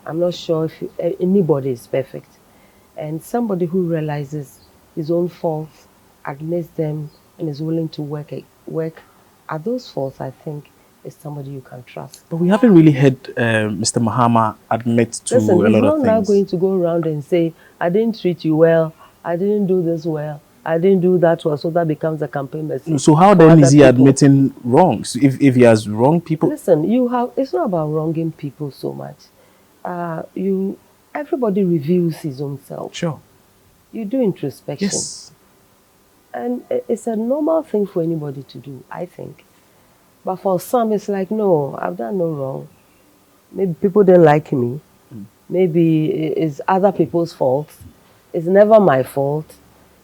I'm not sure if anybody is perfect. And somebody who realizes his own faults, admits them, and is willing to work at those faults, I think, is somebody you can trust. But we haven't really heard Mr. Mahama admit to Listen, a he's lot of not now things. going to go around and say, I didn't treat you well, I didn't do this well, I didn't do that well, so that becomes a campaign message So how for then other is he people. admitting wrongs? If he has wronged people? Listen, it's not about wronging people so much. Everybody reveals his own self. Sure. You do introspection. Yes. And it's a normal thing for anybody to do, I think. But for some, it's like, no, I've done no wrong. Maybe people didn't like me. Maybe it's other people's fault. It's never my fault.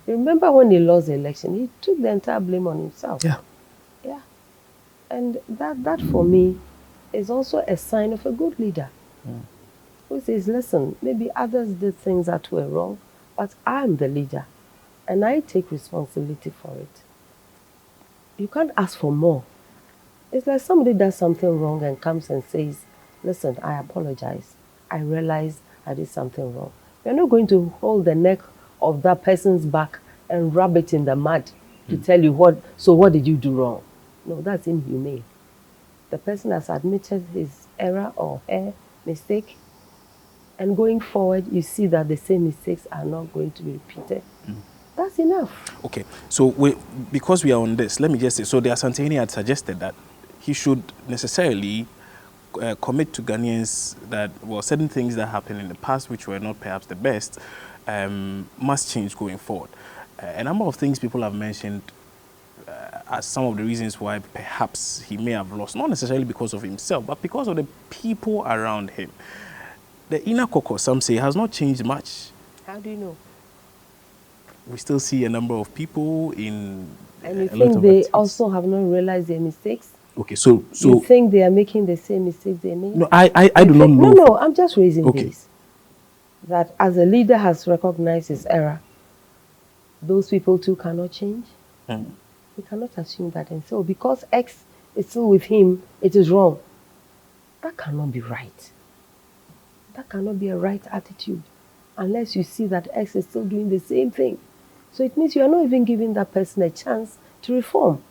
You remember when he lost the election, he took the entire blame on himself. Yeah. Yeah. And that for me is also a sign of a good leader. Who says, listen, maybe others did things that were wrong, but I'm the leader and I take responsibility for it. You can't ask for more. It's like somebody does something wrong and comes and says, listen, I apologize. I realize I did something wrong. You're not going to hold the neck of that person's back and rub it in the mud to tell you what did you do wrong? No, that's inhumane. The person has admitted his error or her mistake, and going forward, you see that the same mistakes are not going to be repeated. That's enough. Okay. So because we are on this, let me just say, so the Asantehene had suggested that he should necessarily commit to Ghanaians that, well, certain things that happened in the past, which were not perhaps the best, must change going forward. A number of things people have mentioned as some of the reasons why perhaps he may have lost, not necessarily because of himself, but because of the people around him. The inner caucus, some say, has not changed much. How do you know? We still see a number of people in And you a lot think of they activities. also have not realized their mistakes? Okay, so You think they are making the same mistakes they made? no, I do not know. No, I'm just raising Okay. this. That as a leader has recognized his error, those people too cannot change. We cannot assume that and say, oh, because X is still with him, it is wrong. That cannot be right. That cannot be a right attitude unless you see that X is still doing the same thing. So it means you are not even giving that person a chance to reform.